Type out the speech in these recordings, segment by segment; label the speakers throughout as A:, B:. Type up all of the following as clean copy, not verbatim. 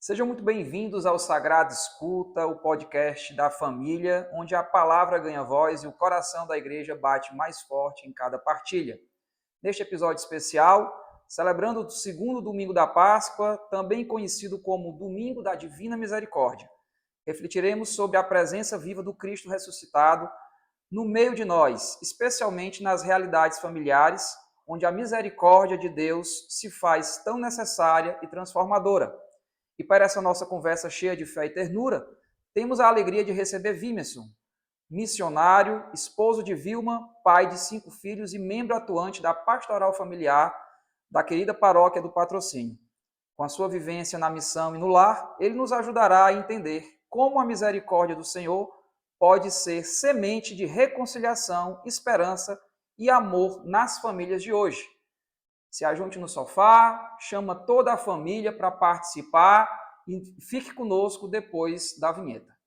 A: Sejam muito bem-vindos ao Sagrado Escuta, o podcast da família, onde a palavra ganha voz e o coração da igreja bate mais forte em cada partilha. Neste episódio especial, celebrando o segundo domingo da Páscoa, também conhecido como Domingo da Divina Misericórdia, refletiremos sobre a presença viva do Cristo ressuscitado no meio de nós, especialmente nas realidades familiares, onde a misericórdia de Deus se faz tão necessária e transformadora. E para essa nossa conversa cheia de fé e ternura, temos a alegria de receber Vimerson, missionário, esposo de Vilma, pai de 5 filhos e membro atuante da pastoral familiar da querida paróquia do Patrocínio. Com a sua vivência na missão e no lar, ele nos ajudará a entender como a misericórdia do Senhor pode ser semente de reconciliação, esperança e amor nas famílias de hoje. Se ajunte no sofá, chama toda a família para participar e fique conosco depois da vinheta.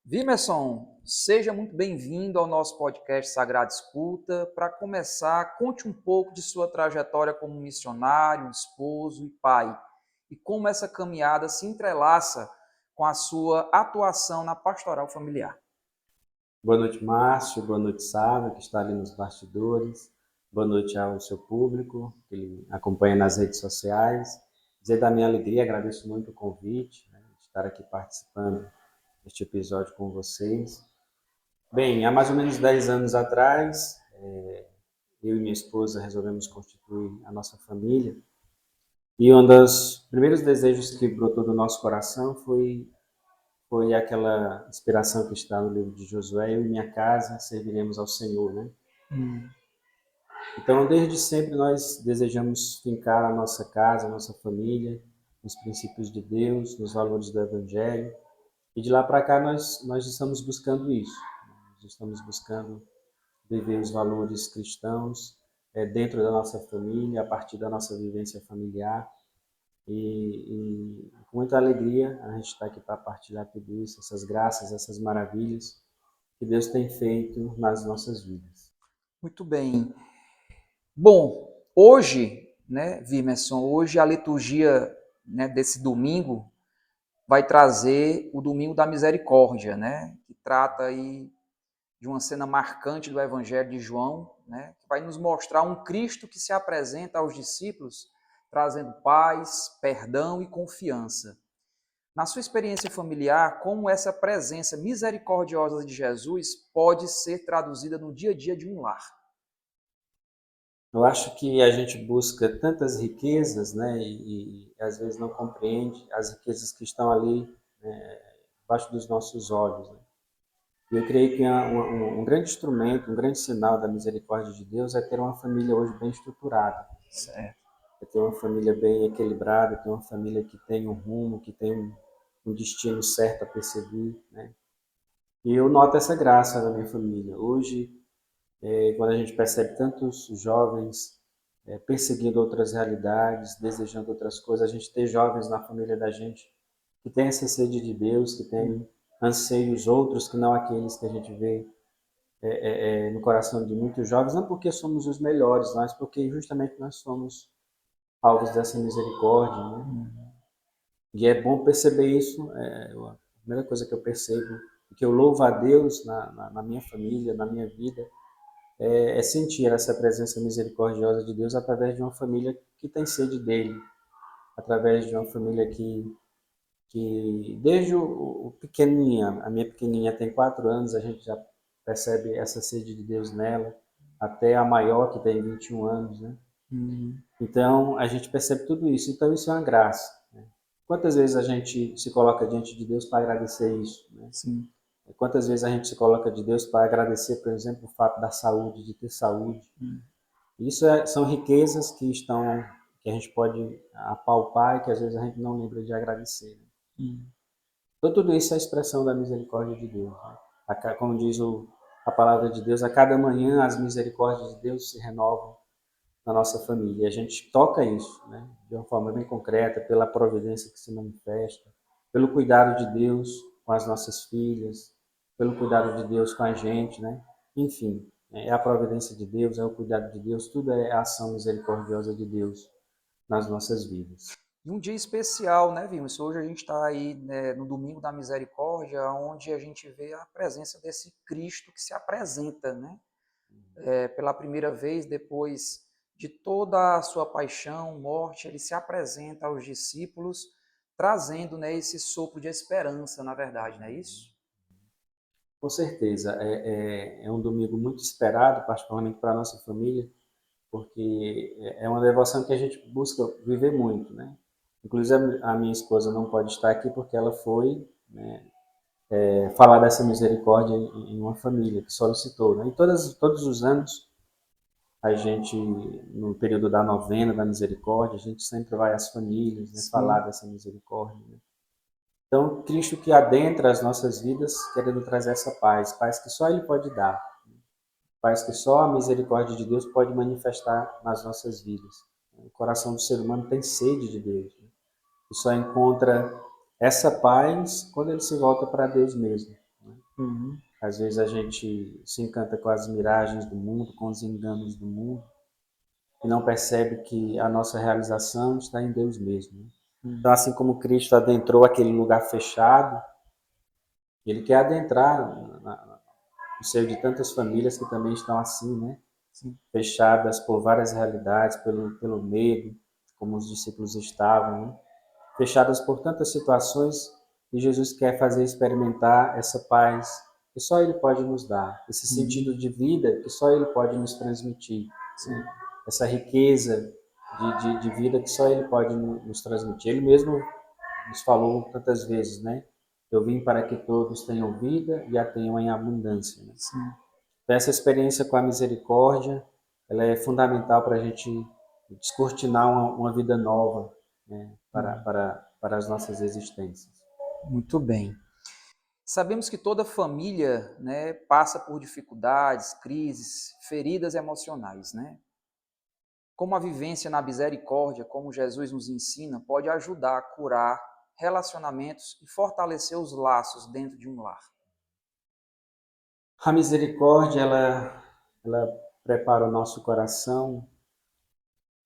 A: Vimerson, seja muito bem-vindo ao nosso podcast Sagrado Escuta. Para começar, conte um pouco de sua trajetória como missionário, esposo e pai, e como essa caminhada se entrelaça com a sua atuação na pastoral familiar.
B: Boa noite, Márcio. Boa noite, Sara, que está ali nos bastidores. Boa noite ao seu público, que ele acompanha nas redes sociais. Dizer da minha alegria, agradeço muito o convite, de estar aqui participando deste episódio com vocês. Bem, há mais ou menos 10 anos atrás, eu e minha esposa resolvemos constituir a nossa família. E um dos primeiros desejos que brotou do nosso coração foi aquela inspiração que está no livro de Josué: eu e minha casa serviremos ao Senhor, né? Então, desde sempre nós desejamos fincar a nossa casa, a nossa família, nos princípios de Deus, nos valores do Evangelho. E de lá para cá nós estamos buscando isso. Nós estamos buscando viver os valores cristãos dentro da nossa família, a partir da nossa vivência familiar. E com muita alegria a gente está aqui para partilhar tudo isso, essas graças, essas maravilhas que Deus tem feito nas nossas vidas.
A: Muito bem. Bom, hoje, Vimerson, hoje a liturgia, desse domingo vai trazer o Domingo da Misericórdia, que trata aí de uma cena marcante do Evangelho de João, que vai nos mostrar um Cristo que se apresenta aos discípulos trazendo paz, perdão e confiança. Na sua experiência familiar, como essa presença misericordiosa de Jesus pode ser traduzida no dia a dia de um lar?
B: Eu acho que a gente busca tantas riquezas, e às vezes não compreende as riquezas que estão ali, debaixo dos nossos olhos, né? E eu creio que um grande instrumento, um grande sinal da misericórdia de Deus é ter uma família hoje bem estruturada.
A: Certo.
B: É ter uma família bem equilibrada, ter uma família que tem um rumo, que tem um destino certo a perseguir, né? E eu noto essa graça na minha família. Hoje, quando a gente percebe tantos jovens perseguindo outras realidades, desejando outras coisas, a gente ter jovens na família da gente que tem essa sede de Deus, que tem anseios outros que não aqueles que a gente vê no coração de muitos jovens, não porque somos os melhores, mas porque justamente nós somos alvos dessa misericórdia, né? E é bom perceber isso. A primeira coisa que eu percebo, que eu louvo a Deus na minha família, na minha vida, é sentir essa presença misericordiosa de Deus através de uma família que tem sede dele, através de uma família que desde o pequenininha, a minha pequenininha tem 4 anos, a gente já percebe essa sede de Deus nela, até a maior que tem 21 anos, né? Então, a gente percebe tudo isso. Então, isso é uma graça, né? Quantas vezes a gente se coloca diante de Deus para agradecer isso, né?
A: Sim.
B: Quantas vezes a gente se coloca de Deus para agradecer, por exemplo, o fato da saúde, de ter saúde. Isso são riquezas que a gente pode apalpar e que às vezes a gente não lembra de agradecer, né? Então, tudo isso é a expressão da misericórdia de Deus, né? Como diz a palavra de Deus, a cada manhã as misericórdias de Deus se renovam. na nossa família. E a gente toca isso, né? De uma forma bem concreta, pela providência que se manifesta, pelo cuidado de Deus com as nossas filhas, pelo cuidado de Deus com a gente, né? Enfim, é a providência de Deus, é o cuidado de Deus, tudo é a ação misericordiosa de Deus nas nossas vidas.
A: E um dia especial, né, Vilmos? Hoje a gente está aí, né, no Domingo da Misericórdia, onde a gente vê a presença desse Cristo que se apresenta, né? Pela primeira vez, depois de toda a sua paixão, morte, ele se apresenta aos discípulos, trazendo, né, esse sopro de esperança, na verdade, não é isso?
B: Com certeza, é um domingo muito esperado, particularmente para a nossa família, porque é uma devoção que a gente busca viver muito, né? Inclusive a minha esposa não pode estar aqui porque ela foi, né, falar dessa misericórdia em uma família que solicitou, né? E todos os anos a gente, no período da novena da misericórdia, a gente sempre vai às famílias, né, falar
A: Sim,
B: dessa misericórdia, né? Então, Cristo que adentra as nossas vidas, querendo trazer essa paz, paz que só Ele pode dar, paz que só a misericórdia de Deus pode manifestar nas nossas vidas. O coração do ser humano tem sede de Deus, né? E só encontra essa paz quando ele se volta para Deus mesmo, né?
A: uhum,
B: Às vezes a gente se encanta com as miragens do mundo, com os enganos do mundo, e não percebe que a nossa realização está em Deus mesmo, né? Então,
A: uhum,
B: assim como Cristo adentrou aquele lugar fechado, Ele quer adentrar no seio de tantas famílias que também estão assim, né?
A: sim,
B: Fechadas por várias realidades, pelo medo, como os discípulos estavam, né? Fechadas por tantas situações, e Jesus quer fazer experimentar essa paz que só Ele pode nos dar, esse
A: uhum,
B: sentido de vida que só Ele pode nos transmitir, né?
A: sim,
B: Essa riqueza de vida que só Ele pode nos transmitir. Ele mesmo nos falou tantas vezes, né? Eu vim para que todos tenham vida e a tenham em abundância, né?
A: sim.
B: Então, essa experiência com a misericórdia, ela é fundamental para a gente descortinar uma vida nova, né?
A: Uhum.
B: Para as nossas existências.
A: Muito bem. Sabemos que toda família, né, passa por dificuldades, crises, feridas emocionais, né? Como a vivência na misericórdia, como Jesus nos ensina, pode ajudar a curar relacionamentos e fortalecer os laços dentro de um lar.
B: A misericórdia, ela prepara o nosso coração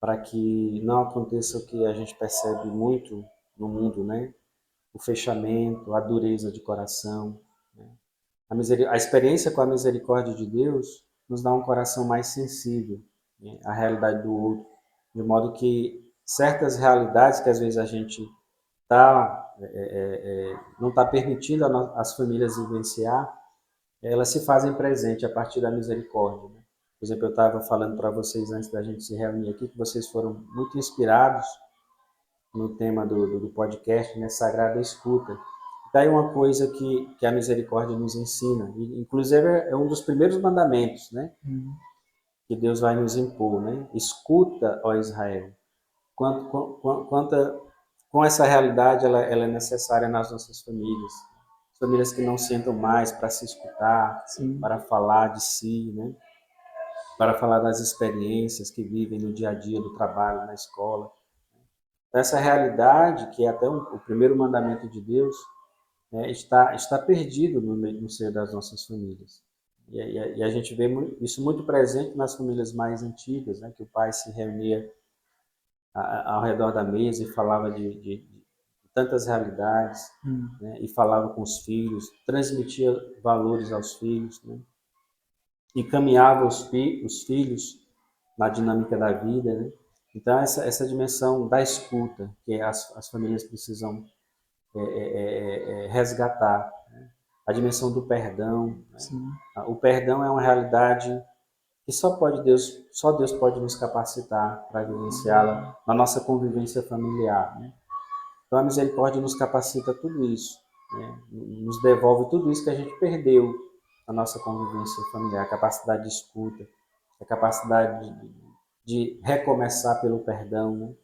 B: para que não aconteça o que a gente percebe muito no mundo, né? O fechamento, a dureza de coração, né? A experiência com a misericórdia de Deus nos dá um coração mais sensível, né, à realidade do outro, de modo que certas realidades que às vezes a gente não está permitindo as famílias vivenciar, elas se fazem presente a partir da misericórdia, né? Por exemplo, eu estava falando para vocês antes da gente se reunir aqui que vocês foram muito inspirados no tema do podcast, né, Sagrada Escuta. Daí uma coisa que a misericórdia nos ensina, e, inclusive é um dos primeiros mandamentos, né,
A: Uhum.
B: que Deus vai nos impor, né? Escuta, ó Israel. Quanta, com essa realidade, ela é necessária nas nossas famílias. Famílias que não sentam mais para se escutar,
A: Sim,
B: para falar de si, né? Para falar das experiências que vivem no dia a dia, do trabalho, na escola. Essa realidade, que é até o primeiro mandamento de Deus, né, está perdido no seio das nossas famílias. E a gente vê isso muito presente nas famílias mais antigas, né, que o pai se reunia ao redor da mesa e falava de tantas realidades,
A: uhum.
B: né, e falava com os filhos, transmitia valores aos filhos, né, e caminhava os filhos na dinâmica da vida, né. Então, essa dimensão da escuta que as famílias precisam resgatar, né? A dimensão do perdão, né?
A: Sim,
B: O perdão é uma realidade que só Deus pode nos capacitar para vivenciá-la na nossa convivência familiar, né? Então a misericórdia nos capacita tudo isso, né? Nos devolve tudo isso que a gente perdeu na nossa convivência familiar, a capacidade de escuta, a capacidade de recomeçar pelo perdão, né?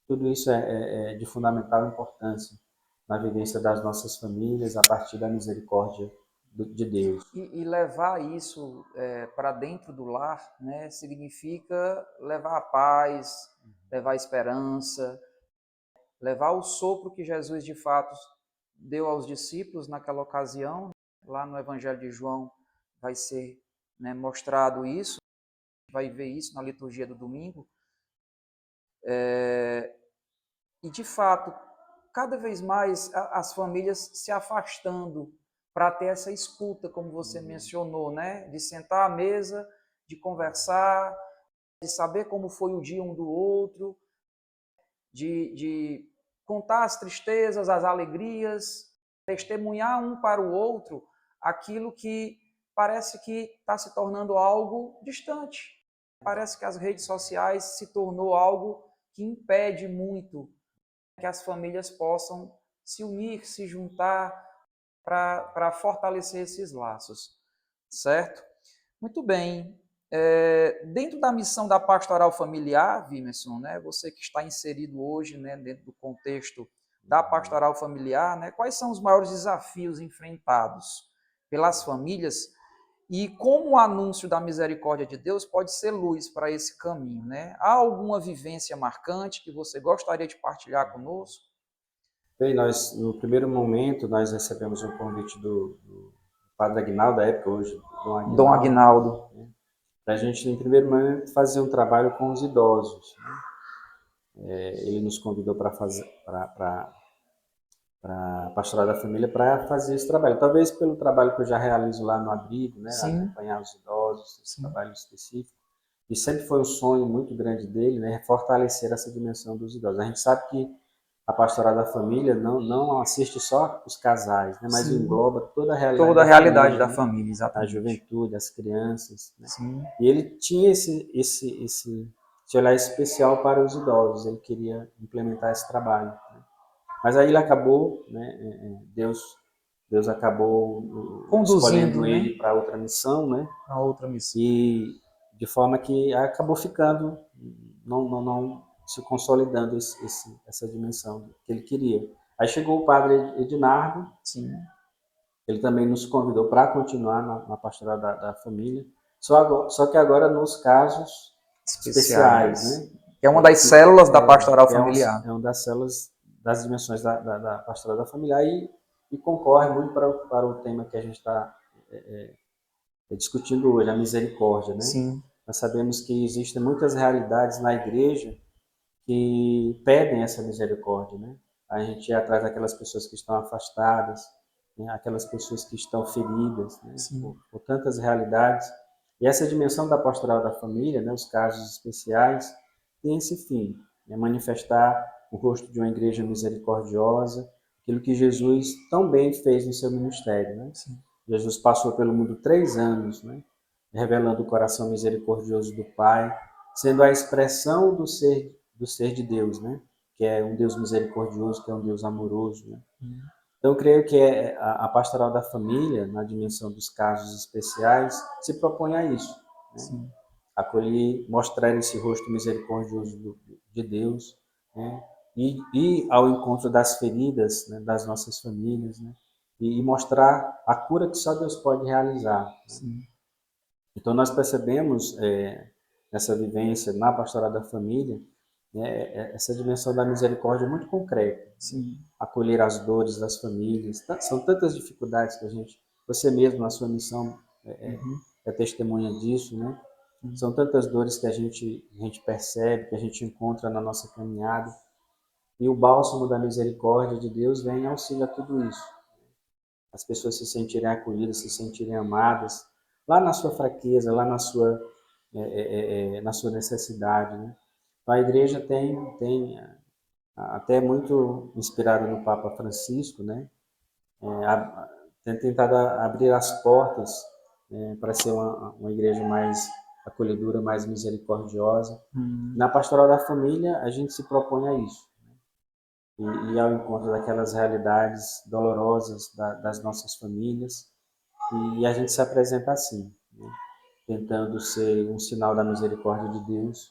B: Tudo isso é de fundamental importância na vivência das nossas famílias a partir da misericórdia de Deus.
A: E levar isso para dentro do lar, né, significa levar a paz, levar a esperança, levar o sopro que Jesus de fato deu aos discípulos naquela ocasião. Lá no Evangelho de João vai ser, né, mostrado isso, vai ver isso na liturgia do domingo. E de fato, cada vez mais as famílias se afastando para ter essa escuta, como você mencionou, né? De sentar à mesa, de conversar, de saber como foi o dia um do outro, de contar as tristezas, as alegrias, testemunhar um para o outro aquilo que parece que está se tornando algo distante. Parece que as redes sociais se tornou algo que impede muito que as famílias possam se unir, se juntar para fortalecer esses laços, certo? Muito bem. Dentro da missão da pastoral familiar, Vimerson, né, você que está inserido hoje, né, dentro do contexto da pastoral familiar, né, quais são os maiores desafios enfrentados pelas famílias e como o anúncio da misericórdia de Deus pode ser luz para esse caminho, né? Há alguma vivência marcante que você gostaria de partilhar conosco?
B: Bem, no primeiro momento, nós recebemos um convite do Padre Aguinaldo, da época, hoje,
A: Dom Aguinaldo.
B: Né, para a gente, em primeiro momento, fazer um trabalho com os idosos. Né? Ele nos convidou para a Pastoral da Família para fazer esse trabalho. Talvez pelo trabalho que eu já realizo lá no abrigo, né? Acompanhar os idosos, esse trabalho específico. E sempre foi um sonho muito grande dele, né? Fortalecer essa dimensão dos idosos. A gente sabe que a Pastoral da Família não assiste só os casais, né? Mas engloba toda a realidade
A: toda a realidade da família,
B: A
A: exatamente.
B: juventude, as crianças. Né?
A: Sim.
B: E ele tinha esse olhar especial para os idosos. Ele queria implementar esse trabalho. Né? Mas aí ele acabou, né? Deus acabou escolhendo ele para outra missão, né?
A: Para outra missão.
B: E de forma que acabou ficando, não se consolidando essa dimensão que ele queria. Aí chegou o padre Ednardo,
A: sim.
B: Ele também nos convidou para continuar na pastoral da família, só que agora nos casos especiais, né?
A: É uma das células da pastoral familiar.
B: É uma das células das dimensões da pastoral da familiar e concorre muito para o tema que a gente está discutindo hoje, a misericórdia, né?
A: Sim.
B: Nós sabemos que existem muitas realidades na igreja que pedem essa misericórdia, né? A gente ir atrás daquelas pessoas que estão afastadas, né? Aquelas pessoas que estão feridas, né? Por tantas realidades. E essa dimensão da pastoral da família, né? Os casos especiais, tem esse fim, né? Manifestar o rosto de uma igreja misericordiosa, aquilo que Jesus tão bem fez no seu ministério, né? Sim. Jesus passou pelo mundo 3 anos, né? Revelando o coração misericordioso do Pai, sendo a expressão do ser de Deus, né? Que é um Deus misericordioso, que é um Deus amoroso, né? Então, eu creio que a pastoral da família, na dimensão dos casos especiais, se propõe a isso, né? Acolher, mostrar esse rosto misericordioso de Deus, né? E ao encontro das feridas, né? Das nossas famílias, né? E mostrar a cura que só Deus pode realizar. Né? Então, nós percebemos nessa vivência na pastoral da família, né, essa dimensão da misericórdia muito concreta. Sim. Acolher as dores das famílias. São tantas dificuldades que você mesmo na sua missão é testemunha disso, né? São tantas dores que a gente percebe, que a gente encontra na nossa caminhada. E o bálsamo da misericórdia de Deus vem em auxílio a tudo isso. As pessoas se sentirem acolhidas, se sentirem amadas, lá na sua fraqueza, lá na sua necessidade, né? Então, a igreja tem até muito inspirada no Papa Francisco, né? Tem tentado abrir as portas para ser uma igreja mais acolhedora, mais misericordiosa. Na pastoral da família, a gente se propõe a isso. E ao encontro daquelas realidades dolorosas das nossas famílias, e a gente se apresenta assim, né? Tentando ser um sinal da misericórdia de Deus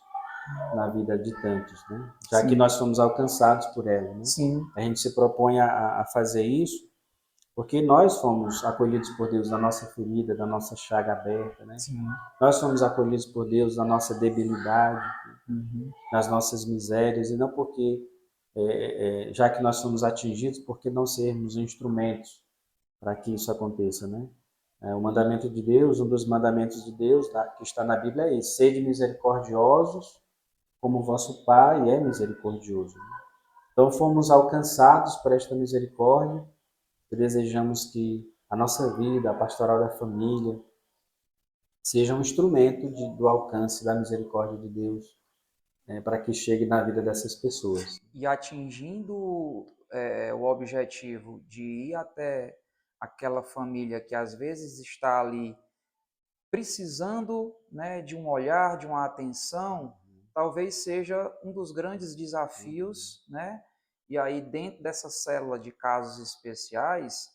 B: na vida de tantos, né? Já que nós somos alcançados por ela, né? A gente se propõe a fazer isso Porque nós fomos acolhidos por Deus na nossa ferida, da nossa chaga aberta, né?
A: Sim.
B: Nós fomos acolhidos por Deus na nossa debilidade,
A: Uhum.
B: nas nossas misérias, e não porque, já que nós somos atingidos, por que não sermos instrumentos para que isso aconteça, né? O mandamento de Deus, um dos mandamentos de Deus que está na Bíblia é esse: sede misericordiosos, como o vosso Pai é misericordioso. Então fomos alcançados por esta misericórdia e desejamos que a nossa vida, a pastoral da família, seja um instrumento do alcance da misericórdia de Deus, para que chegue na vida dessas pessoas.
A: E atingindo o objetivo de ir até aquela família que às vezes está ali precisando, né, de um olhar, de uma atenção, talvez seja um dos grandes desafios, né? E aí dentro dessa célula de casos especiais,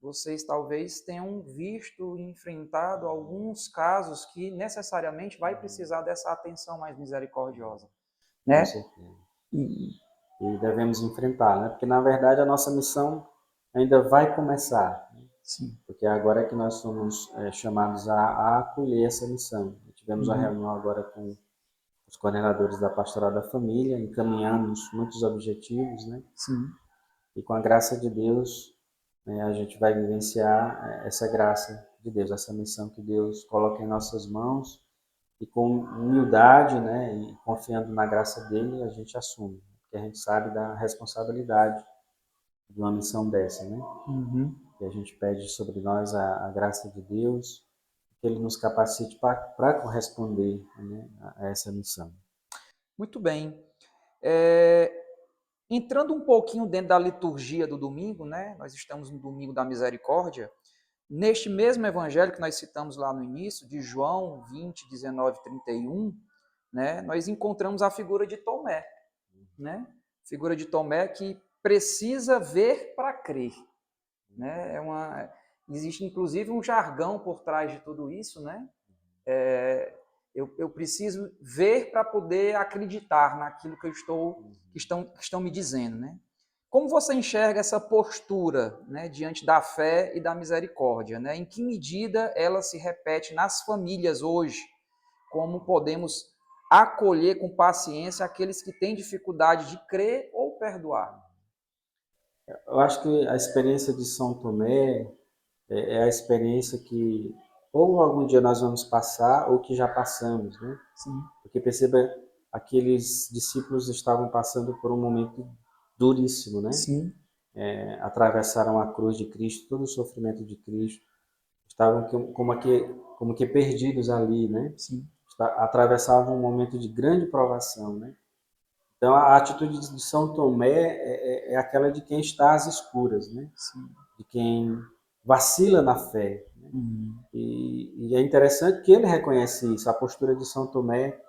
A: vocês talvez tenham visto e enfrentado alguns casos que necessariamente vai precisar dessa atenção mais misericordiosa,
B: Com
A: né?
B: certeza. E devemos enfrentar, né? Porque na verdade a nossa missão ainda vai começar, né?
A: Sim.
B: Porque agora é que nós somos chamados a acolher essa missão. Tivemos uma reunião agora com os coordenadores da Pastoral da Família, encaminhamos muitos objetivos, né?
A: Sim.
B: E com a graça de Deus, né, a gente vai vivenciar essa graça de Deus, essa missão que Deus coloca em nossas mãos, e com humildade, né, e confiando na graça dele, a gente assume, porque a gente sabe da responsabilidade de uma missão dessa, né?
A: Uhum.
B: E a gente pede sobre nós a graça de Deus, que ele nos capacite para corresponder, né, a essa missão.
A: Muito bem. Entrando um pouquinho dentro da liturgia do domingo, né? Nós estamos no domingo da misericórdia. Neste mesmo evangelho que nós citamos lá no início, de João 20, 19, 31, né? Nós encontramos a figura de Tomé, né? Figura de Tomé que precisa ver para crer, né? Existe inclusive um jargão por trás de tudo isso, né? Eu preciso ver para poder acreditar naquilo que estão me dizendo, né? Como você enxerga essa postura, né, diante da fé e da misericórdia, né? Em que medida ela se repete nas famílias hoje? Como podemos acolher com paciência aqueles que têm dificuldade de crer ou perdoar?
B: Eu acho que a experiência de São Tomé é a experiência que ou algum dia nós vamos passar ou que já passamos, né?
A: Sim.
B: Porque perceba, aqueles discípulos estavam passando por um momento duríssimo, né?
A: Sim.
B: Atravessaram a cruz de Cristo, todo o sofrimento de Cristo, estavam como que perdidos ali, né?
A: Sim.
B: Atravessavam um momento de grande provação, né? Então a atitude de São Tomé é aquela de quem está às escuras, né?
A: Sim.
B: De quem vacila na fé. Né?
A: Uhum.
B: E é interessante que ele reconhece isso, a postura de São Tomé,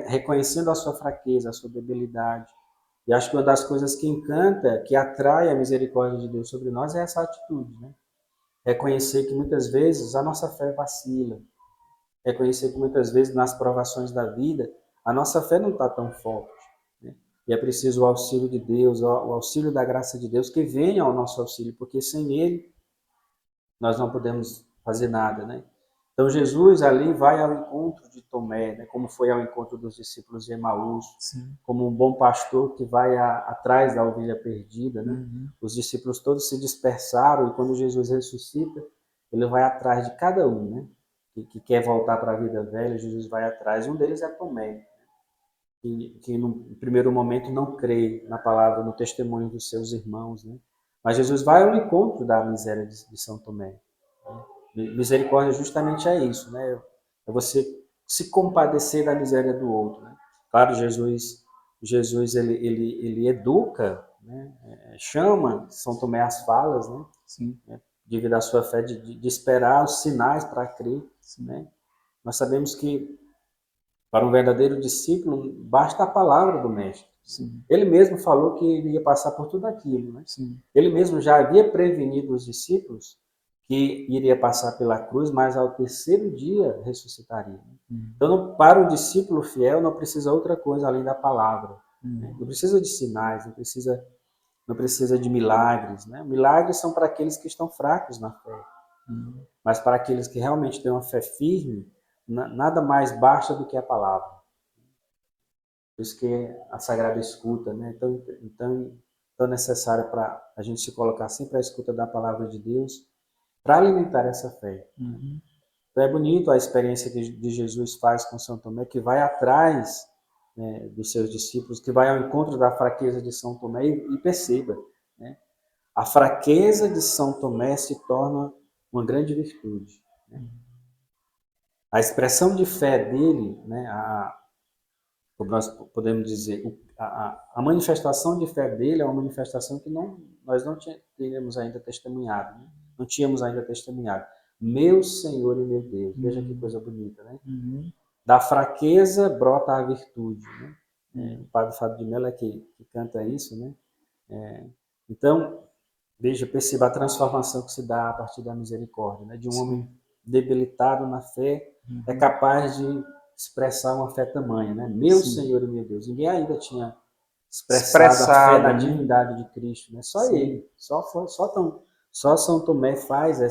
B: reconhecendo a sua fraqueza, a sua debilidade. E acho que uma das coisas que encanta, que atrai a misericórdia de Deus sobre nós é essa atitude, né? Reconhecer que muitas vezes a nossa fé vacila, reconhecer que muitas vezes nas provações da vida a nossa fé não está tão forte, né? E é preciso o auxílio de Deus, o auxílio da graça de Deus que venha ao nosso auxílio, porque sem ele nós não podemos fazer nada, né? Então Jesus ali vai ao encontro de Tomé, né? Como foi ao encontro dos discípulos de Emaús, como um bom pastor que vai atrás da ovelha perdida, né?
A: Uhum.
B: Os discípulos todos se dispersaram e quando Jesus ressuscita, ele vai atrás de cada um, né? Que quer voltar para a vida velha, Jesus vai atrás. Um deles é Tomé, que no primeiro momento não crê na palavra, no testemunho dos seus irmãos, né? Mas Jesus vai ao encontro da miséria de São Tomé. Misericórdia justamente é isso, né? É você se compadecer da miséria do outro, né? Claro, Jesus ele educa, né? Chama São Tomé às falas, né?
A: Sim.
B: Devido à sua fé de esperar os sinais para crer, né? Nós sabemos que para um verdadeiro discípulo basta a palavra do mestre.
A: Sim.
B: Ele mesmo falou que iria passar por tudo aquilo, né?
A: Sim.
B: Ele mesmo já havia prevenido os discípulos que iria passar pela cruz, mas ao terceiro dia ressuscitaria. Então, para o discípulo fiel, não precisa outra coisa além da palavra. Né? Não precisa de sinais, não precisa não precisa de milagres, né? Milagres são para aqueles que estão fracos na fé. Mas para aqueles que realmente têm uma fé firme, nada mais basta do que a palavra. Por isso que a Sagrada Escuta, né? Tão necessária para a gente se colocar sempre à escuta da palavra de Deus, para alimentar essa fé. Então é bonito a experiência que de Jesus faz com São Tomé, que vai atrás, né, dos seus discípulos, que vai ao encontro da fraqueza de São Tomé e perceba, né? A fraqueza de São Tomé se torna uma grande virtude. Né? A expressão de fé dele, né, como nós podemos dizer, a manifestação de fé dele é uma manifestação que nós não tínhamos ainda testemunhado. Né? Não tínhamos ainda testemunhado. Meu Senhor e meu Deus. Veja que coisa bonita, né? Da fraqueza brota a virtude. Né? O padre Fábio de Mello é que canta isso, né? Então, veja, perceba a transformação que se dá a partir da misericórdia, né? De um homem debilitado na fé, é capaz de expressar uma fé tamanha, né? Meu Senhor e meu Deus. Ninguém ainda tinha expressado a fé na divindade de Cristo, né? Só ele, só São Tomé faz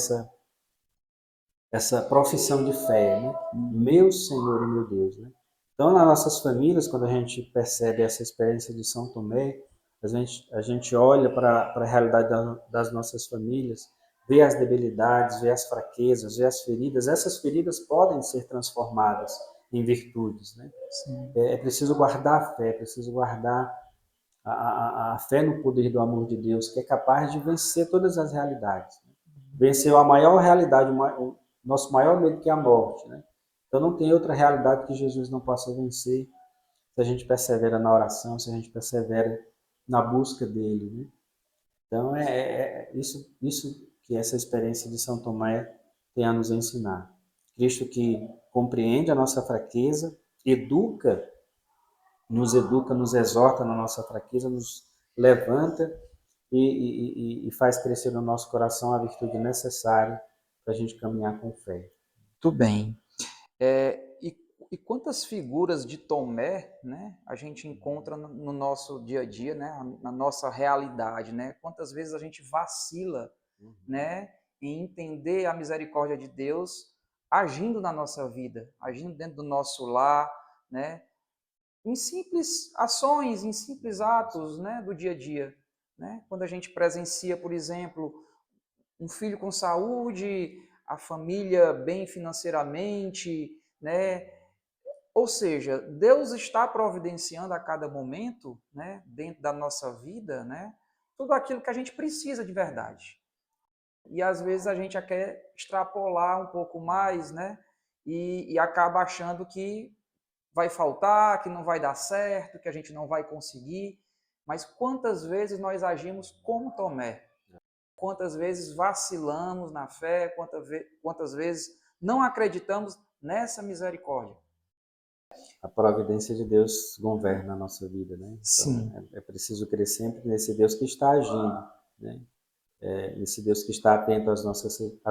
B: essa profissão de fé, né? Meu Senhor e meu Deus, né? Então, nas nossas famílias, quando a gente percebe essa experiência de São Tomé, a gente olha para a realidade das nossas famílias, vê as debilidades, vê as fraquezas, vê as feridas. Essas feridas podem ser transformadas em virtudes, né? É preciso guardar a fé, é preciso guardar a fé no poder do amor de Deus, que é capaz de vencer todas as realidades. Né? Venceu a maior realidade, o nosso maior medo, que é a morte. Né? Então não tem outra realidade que Jesus não possa vencer se a gente persevera na oração, se a gente persevera na busca dele. Né? Então é isso que essa experiência de São Tomé tem a nos ensinar. Cristo que compreende a nossa fraqueza, nos educa, nos exorta na nossa fraqueza, nos levanta e faz crescer no nosso coração a virtude necessária para a gente caminhar com fé.
A: Muito bem. E quantas figuras de Tomé, né, a gente encontra no nosso dia a dia, né, na nossa realidade, né? Quantas vezes a gente vacila, né, em entender a misericórdia de Deus agindo na nossa vida, agindo dentro do nosso lar, né, em simples ações, em simples atos, né, do dia a dia, né? Quando a gente presencia, por exemplo, um filho com saúde, a família bem financeiramente, né? Ou seja, Deus está providenciando a cada momento, né, dentro da nossa vida, né, tudo aquilo que a gente precisa de verdade. E às vezes a gente já quer extrapolar um pouco mais, né, e acaba achando que vai faltar, que não vai dar certo, que a gente não vai conseguir. Mas quantas vezes nós agimos como Tomé? Quantas vezes vacilamos na fé? Quantas vezes não acreditamos nessa misericórdia?
B: A providência de Deus governa a nossa vida, né?
A: Sim.
B: Então, é preciso crer sempre nesse Deus que está agindo, né? Esse Deus que está atento às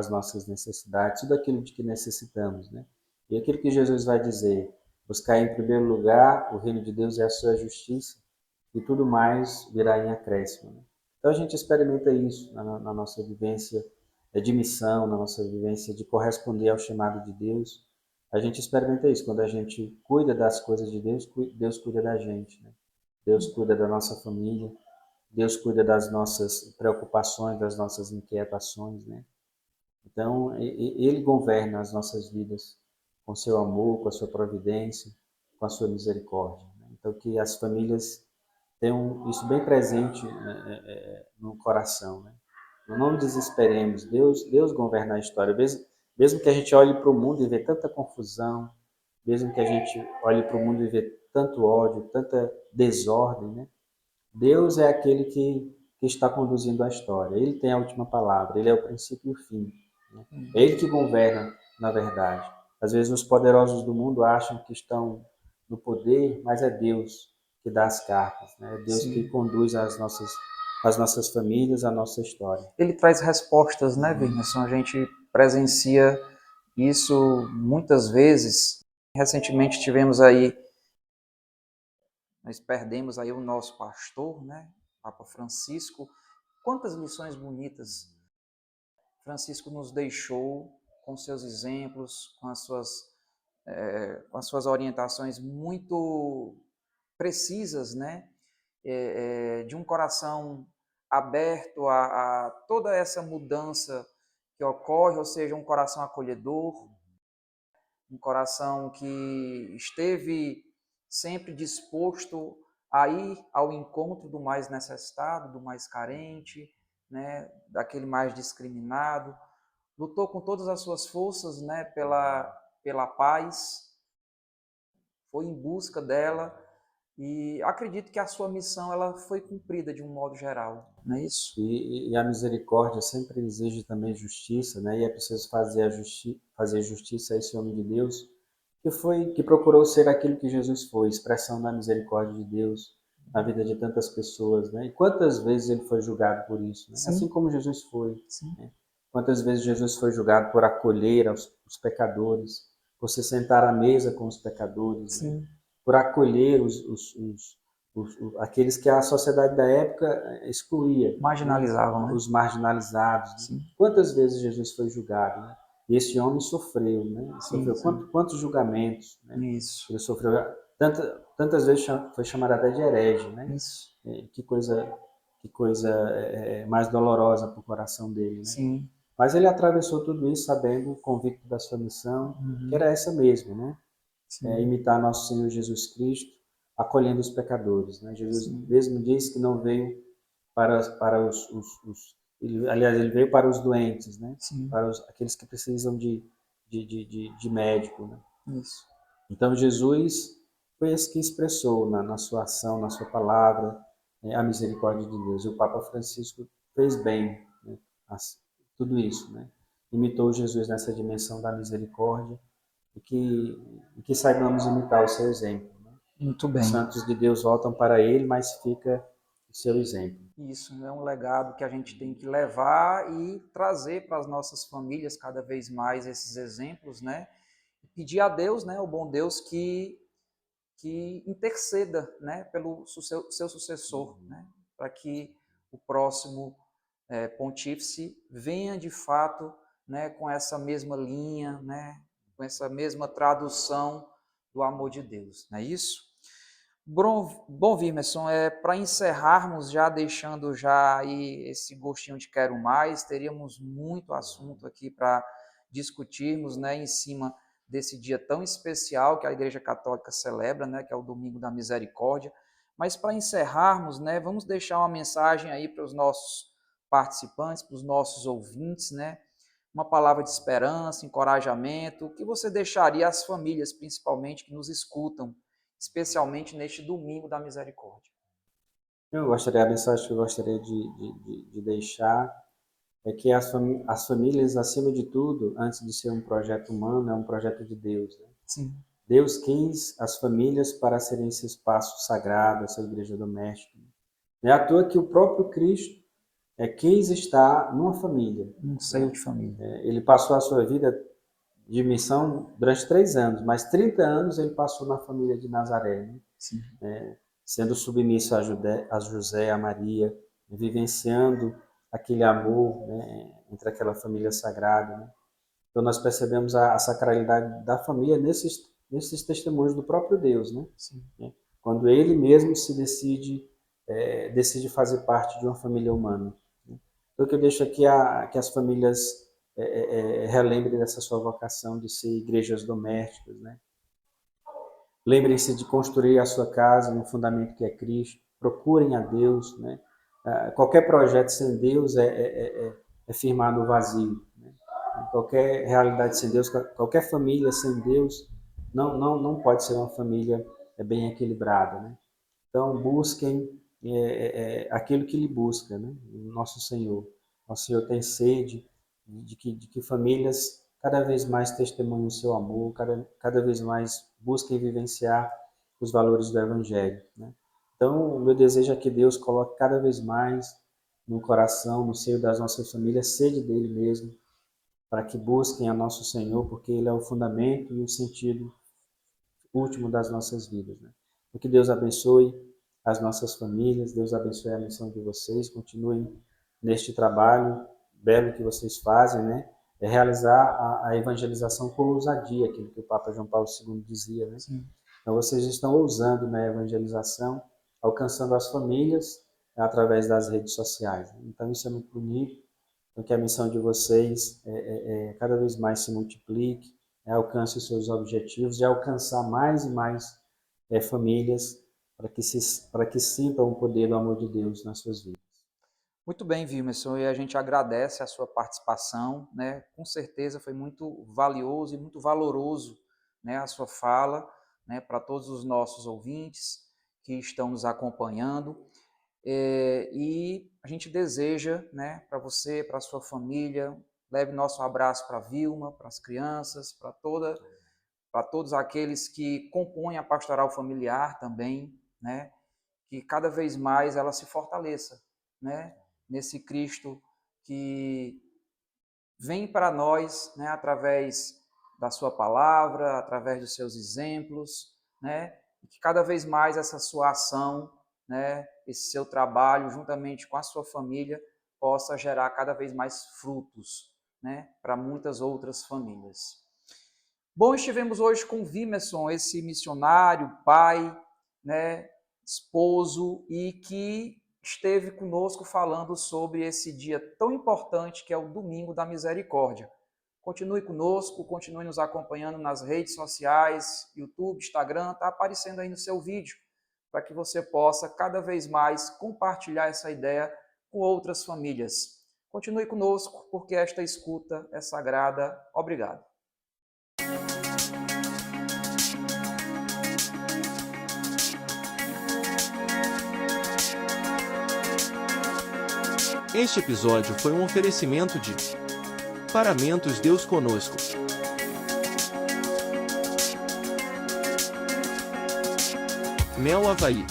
B: nossas necessidades, tudo aquilo de que necessitamos, né? E aquilo que Jesus vai dizer, buscar em primeiro lugar o reino de Deus e a sua justiça, e tudo mais virá em acréscimo. Né? Então a gente experimenta isso na nossa vivência de missão, na nossa vivência de corresponder ao chamado de Deus. A gente experimenta isso. Quando a gente cuida das coisas de Deus, Deus cuida da gente. Né? Deus cuida da nossa família, Deus cuida das nossas preocupações, das nossas inquietações. Né? Então, Ele governa as nossas vidas com seu amor, com a sua providência, com a sua misericórdia. Né? Então, que as famílias tenham isso bem presente, no coração. Né? Não desesperemos. Deus governa a história. Mesmo que a gente olhe para o mundo e vê tanta confusão, mesmo que a gente olhe para o mundo e vê tanto ódio, tanta desordem, né? Deus é aquele que está conduzindo a história. Ele tem a última palavra. Ele é o princípio e o fim. Né? É Ele que governa, na verdade. Às vezes os poderosos do mundo acham que estão no poder, mas é Deus que dá as cartas. Né? É Deus que conduz as nossas famílias, a nossa história.
A: Ele traz respostas, né, Wilson? A gente presencia isso muitas vezes. Recentemente tivemos aí, nós perdemos aí o nosso pastor, né? Papa Francisco. Quantas lições bonitas Francisco nos deixou com seus exemplos, com as suas orientações muito precisas, né? De um coração aberto a toda essa mudança que ocorre, ou seja, um coração acolhedor, um coração que esteve sempre disposto a ir ao encontro do mais necessitado, do mais carente, né, daquele mais discriminado, lutou com todas as suas forças, né, pela paz, foi em busca dela e acredito que a sua missão ela foi cumprida de um modo geral, não é isso?
B: E a misericórdia sempre exige também justiça, né? E é preciso fazer justiça a esse homem de Deus que procurou ser aquilo que Jesus foi, expressão da misericórdia de Deus na vida de tantas pessoas, né? E quantas vezes ele foi julgado por isso, né?
A: Sim.
B: Assim como Jesus foi,
A: Sim.
B: né? Quantas vezes Jesus foi julgado por acolher os pecadores, por se sentar à mesa com os pecadores, né? Por acolher aqueles que a sociedade da época excluía,
A: Marginalizavam,
B: né?
A: né?
B: Os marginalizados. Né? Quantas vezes Jesus foi julgado, né? E esse homem sofreu, né? Sofreu quantos julgamentos, né?
A: Isso.
B: Ele sofreu tantas vezes foi chamado até de herege, né?
A: Isso.
B: Que coisa mais dolorosa para o coração dele, né?
A: Sim.
B: Mas ele atravessou tudo isso sabendo, convicto da sua missão, que era essa mesmo, né? Imitar nosso Senhor Jesus Cristo, acolhendo os pecadores, né? Jesus mesmo disse que não veio para aliás, ele veio para os doentes, né? Para aqueles que precisam de médico, né?
A: Isso.
B: Então Jesus foi esse que expressou na sua ação, na sua palavra, a misericórdia de Deus. E o Papa Francisco fez bem, né? Tudo isso, né? Imitou Jesus nessa dimensão da misericórdia e que saibamos imitar o seu exemplo. Né?
A: Muito bem.
B: Os santos de Deus voltam para ele, mas fica o seu exemplo.
A: Isso é um legado que a gente tem que levar e trazer para as nossas famílias cada vez mais esses exemplos, né? E pedir a Deus, né, o bom Deus, que interceda, né, pelo seu sucessor, né, para que o próximo pontífice venha de fato, né, com essa mesma linha, né, com essa mesma tradução do amor de Deus, não é isso? Bom, Vimerson, para encerrarmos, já deixando já aí esse gostinho de quero mais, teríamos muito assunto aqui para discutirmos, né, em cima desse dia tão especial que a Igreja Católica celebra, né, que é o Domingo da Misericórdia. Mas para encerrarmos, né, vamos deixar uma mensagem aí para os nossos participantes, para os nossos ouvintes, né, uma palavra de esperança, encorajamento, o que você deixaria às famílias, principalmente, que nos escutam, especialmente neste Domingo da Misericórdia?
B: A mensagem que eu gostaria de deixar é que as famílias, acima de tudo, antes de ser um projeto humano, é um projeto de Deus. Né?
A: Sim.
B: Deus quis as famílias para serem esse espaço sagrado, essa igreja doméstica. Não é à toa que o próprio Cristo quis estar numa família.
A: Um seio de família.
B: Ele passou a sua vida de missão durante 3 anos, mas 30 anos ele passou na família de Nazaré, né?
A: Sim.
B: Sendo submisso a José, a Maria, vivenciando aquele amor, né, entre aquela família sagrada. Né? Então nós percebemos a sacralidade da família nesses testemunhos do próprio Deus, né?
A: Sim.
B: Quando ele mesmo se decide fazer parte de uma família humana. Né? Então, o que eu deixo aqui é que as famílias relembrem dessa sua vocação de ser igrejas domésticas, né? Lembrem-se de construir a sua casa no fundamento que é Cristo. Procurem a Deus, né? Qualquer projeto sem Deus é firmar no vazio. Né? Qualquer realidade sem Deus, qualquer família sem Deus não pode ser uma família bem equilibrada. Né? Então, busquem aquilo que lhe busca, né? Nosso Senhor. Nosso Senhor tem sede de que famílias cada vez mais testemunhem o seu amor, cada vez mais busquem vivenciar os valores do Evangelho. Né? Então, o meu desejo é que Deus coloque cada vez mais no coração, no seio das nossas famílias, sede dele mesmo, para que busquem a nosso Senhor, porque ele é o fundamento e o sentido último das nossas vidas. Né? Que Deus abençoe as nossas famílias. Deus abençoe a missão de vocês. Continuem neste trabalho belo que vocês fazem, né? É realizar a evangelização com ousadia, aquilo que o Papa João Paulo II dizia, né?
A: Sim.
B: Então vocês estão ousando na evangelização, alcançando as famílias através das redes sociais. Então isso é muito bonito, porque a missão de vocês cada vez mais se multiplique, alcance os seus objetivos, de alcançar mais e mais famílias para que sintam o poder do amor de Deus nas suas vidas.
A: Muito bem, Wilmerson, e a gente agradece a sua participação, né? Com certeza foi muito valioso e muito valoroso, né, a sua fala, né, para todos os nossos ouvintes que estão nos acompanhando. E a gente deseja, né, para você, para a sua família, leve nosso abraço para a Vilma, para as crianças, para todos aqueles que compõem a pastoral familiar também, né, que cada vez mais ela se fortaleça, né, nesse Cristo que vem para nós, né, através da sua palavra, através dos seus exemplos, né, e que cada vez mais essa sua ação, né, esse seu trabalho, juntamente com a sua família, possa gerar cada vez mais frutos, né, para muitas outras famílias. Bom, estivemos hoje com Wilmerson, esse missionário, pai, né, esposo, e que esteve conosco falando sobre esse dia tão importante que é o Domingo da Misericórdia. Continue conosco, continue nos acompanhando nas redes sociais, YouTube, Instagram, está aparecendo aí no seu vídeo, para que você possa cada vez mais compartilhar essa ideia com outras famílias. Continue conosco, porque esta escuta é sagrada. Obrigado.
C: Este episódio foi um oferecimento de Paramentos Deus Conosco. Mel Havaí.